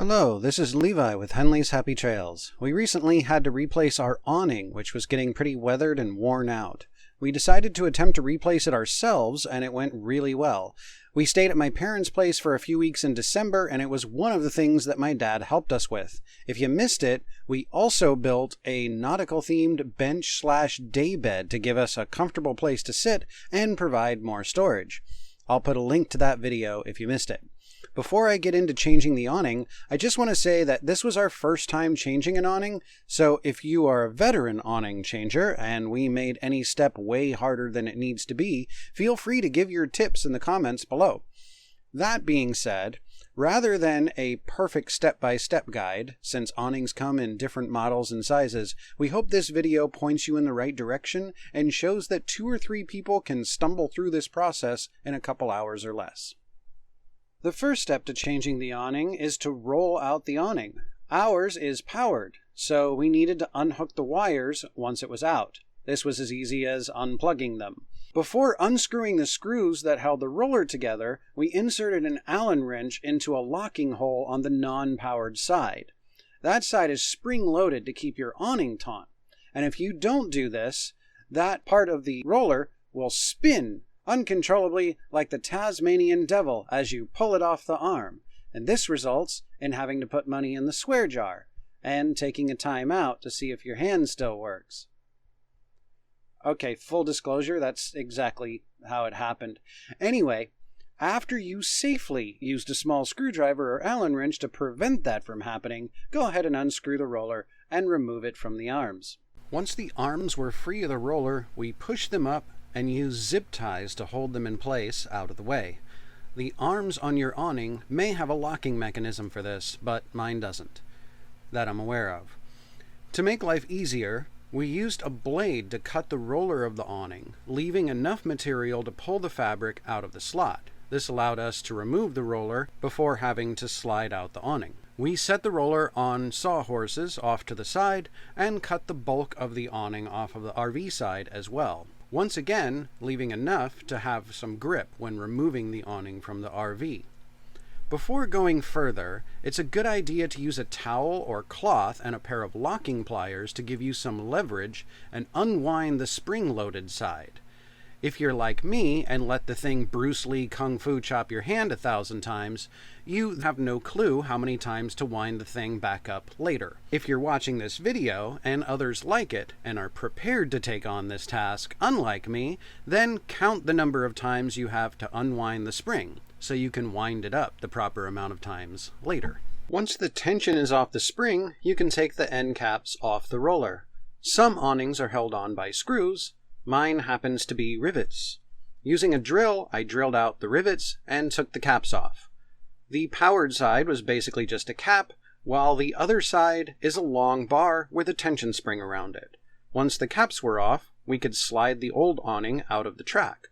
Hello, this is Levi with Henley's Happy Trails. We recently had to replace our awning, which was getting pretty weathered and worn out. We decided to attempt to replace it ourselves, and it went really well. We stayed at my parents' place for a few weeks in December, and it was one of the things that my dad helped us with. If you missed it, we also built a nautical-themed bench/day bed to give us a comfortable place to sit and provide more storage. I'll put a link to that video if you missed it. Before I get into changing the awning, I just want to say that this was our first time changing an awning, so if you are a veteran awning changer and we made any step way harder than it needs to be, feel free to give your tips in the comments below. That being said, rather than a perfect step-by-step guide, since awnings come in different models and sizes, we hope this video points you in the right direction and shows that 2 or 3 people can stumble through this process in a couple hours or less. The first step to changing the awning is to roll out the awning. Ours is powered, so we needed to unhook the wires once it was out. This was as easy as unplugging them. Before unscrewing the screws that held the roller together, we inserted an Allen wrench into a locking hole on the non-powered side. That side is spring-loaded to keep your awning taut, and if you don't do this, that part of the roller will spin uncontrollably like the Tasmanian devil as you pull it off the arm, and this results in having to put money in the swear jar and taking a time out to see if your hand still works. Okay, full disclosure, that's exactly how it happened. Anyway, after you safely used a small screwdriver or Allen wrench to prevent that from happening, go ahead and unscrew the roller and remove it from the arms. Once the arms were free of the roller, we pushed them up and use zip ties to hold them in place out of the way. The arms on your awning may have a locking mechanism for this, but mine doesn't, that I'm aware of. To make life easier, we used a blade to cut the roller of the awning, leaving enough material to pull the fabric out of the slot. This allowed us to remove the roller before having to slide out the awning. We set the roller on sawhorses off to the side and cut the bulk of the awning off of the RV side as well. Once again, leaving enough to have some grip when removing the awning from the RV. Before going further, it's a good idea to use a towel or cloth and a pair of locking pliers to give you some leverage and unwind the spring-loaded side. If you're like me and let the thing Bruce Lee Kung Fu chop your hand 1,000 times, you have no clue how many times to wind the thing back up later. If you're watching this video and others like it and are prepared to take on this task, unlike me, then count the number of times you have to unwind the spring, so you can wind it up the proper amount of times later. Once the tension is off the spring, you can take the end caps off the roller. Some awnings are held on by screws. Mine happens to be rivets. Using a drill, I drilled out the rivets and took the caps off. The powered side was basically just a cap, while the other side is a long bar with a tension spring around it. Once the caps were off, we could slide the old awning out of the track.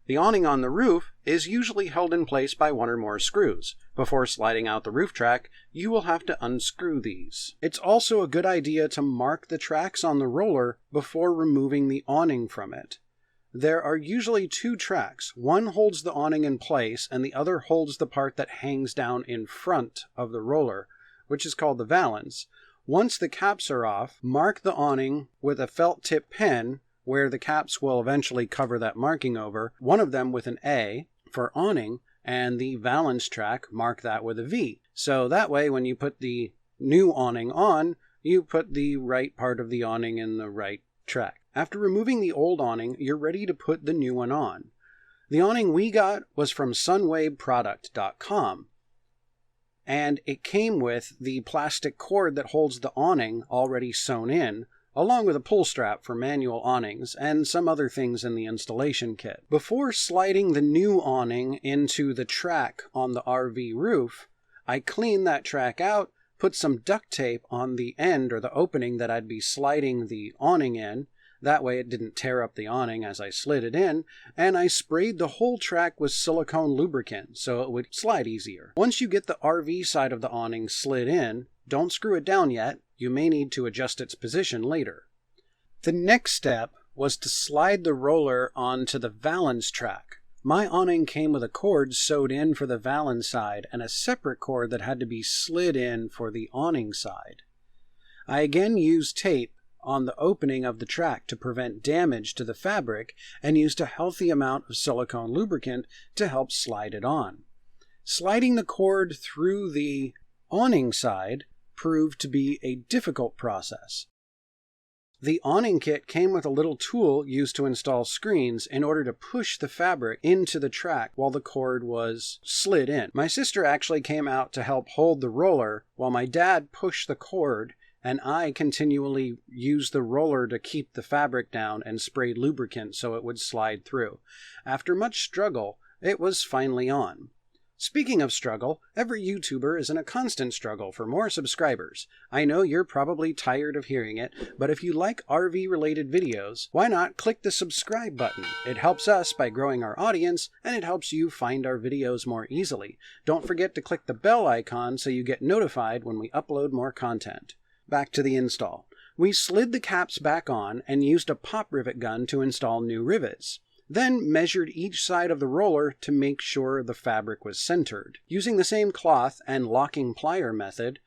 The awning on the roof is usually held in place by 1 or more screws. Before sliding out the roof track, you will have to unscrew these. It's also a good idea to mark the tracks on the roller before removing the awning from it. There are usually 2 tracks. One holds the awning in place and the other holds the part that hangs down in front of the roller, which is called the valance. Once the caps are off, mark the awning with a felt tip pen where the caps will eventually cover that marking over, one of them with an A for awning, and the valance track, mark that with a V. So that way when you put the new awning on, you put the right part of the awning in the right track. After removing the old awning, you're ready to put the new one on. The awning we got was from sunwaveproduct.com, and it came with the plastic cord that holds the awning already sewn in, along with a pull strap for manual awnings and some other things in the installation kit. Before sliding the new awning into the track on the RV roof, I cleaned that track out, put some duct tape on the end or the opening that I'd be sliding the awning in, that way it didn't tear up the awning as I slid it in, and I sprayed the whole track with silicone lubricant so it would slide easier. Once you get the RV side of the awning slid in, don't screw it down yet. You may need to adjust its position later. The next step was to slide the roller onto the valance track. My awning came with a cord sewed in for the valance side and a separate cord that had to be slid in for the awning side. I again used tape on the opening of the track to prevent damage to the fabric and used a healthy amount of silicone lubricant to help slide it on. Sliding the cord through the awning side proved to be a difficult process. The awning kit came with a little tool used to install screens in order to push the fabric into the track while the cord was slid in. My sister actually came out to help hold the roller while my dad pushed the cord, and I continually used the roller to keep the fabric down and sprayed lubricant so it would slide through. After much struggle, it was finally on. Speaking of struggle, every YouTuber is in a constant struggle for more subscribers. I know you're probably tired of hearing it, but if you like RV-related videos, why not click the subscribe button? It helps us by growing our audience, and it helps you find our videos more easily. Don't forget to click the bell icon so you get notified when we upload more content. Back to the install. We slid the caps back on and used a pop rivet gun to install new rivets. Then measured each side of the roller to make sure the fabric was centered. Using the same cloth and locking plier method,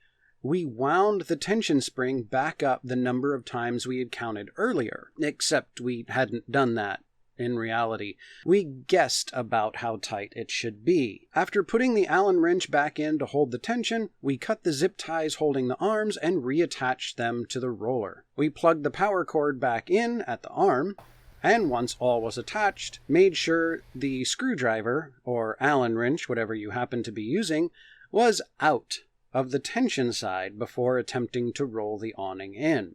we wound the tension spring back up the number of times we had counted earlier, except we hadn't done that. In reality, we guessed about how tight it should be. After putting the Allen wrench back in to hold the tension, we cut the zip ties holding the arms and reattached them to the roller. We plugged the power cord back in at the arm, and once all was attached, made sure the screwdriver, or Allen wrench, whatever you happen to be using, was out of the tension side before attempting to roll the awning in.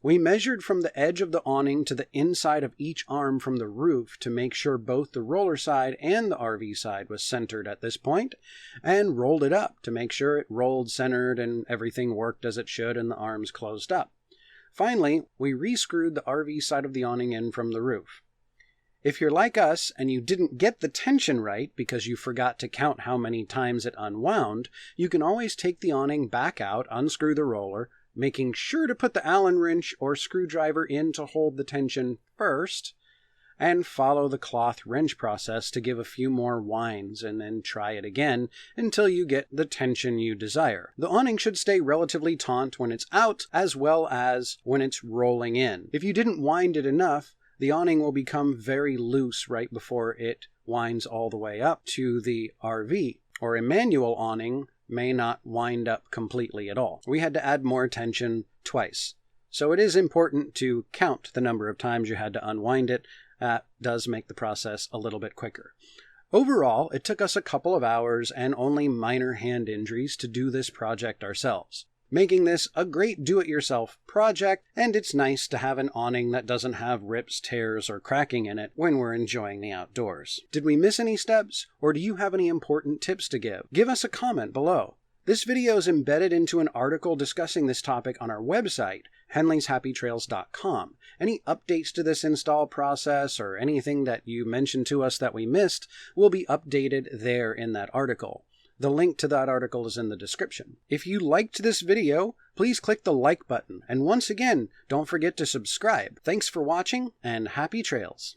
We measured from the edge of the awning to the inside of each arm from the roof to make sure both the roller side and the RV side was centered at this point, and rolled it up to make sure it rolled centered and everything worked as it should and the arms closed up. Finally, we re-screwed the RV side of the awning in from the roof. If you're like us and you didn't get the tension right because you forgot to count how many times it unwound, you can always take the awning back out, unscrew the roller, making sure to put the Allen wrench or screwdriver in to hold the tension first, and follow the cloth wrench process to give a few more winds and then try it again until you get the tension you desire. The awning should stay relatively taut when it's out as well as when it's rolling in. If you didn't wind it enough, the awning will become very loose right before it winds all the way up to the RV, or a manual awning may not wind up completely at all. We had to add more tension twice. So it is important to count the number of times you had to unwind it. That does make the process a little bit quicker. Overall, it took us a couple of hours and only minor hand injuries to do this project ourselves, making this a great do-it-yourself project, and it's nice to have an awning that doesn't have rips, tears, or cracking in it when we're enjoying the outdoors. Did we miss any steps, or do you have any important tips to give? Give us a comment below. This video is embedded into an article discussing this topic on our website, henleyshappytrails.com. Any updates to this install process or anything that you mentioned to us that we missed will be updated there in that article. The link to that article is in the description. If you liked this video, please click the like button. And once again, don't forget to subscribe. Thanks for watching, and happy trails.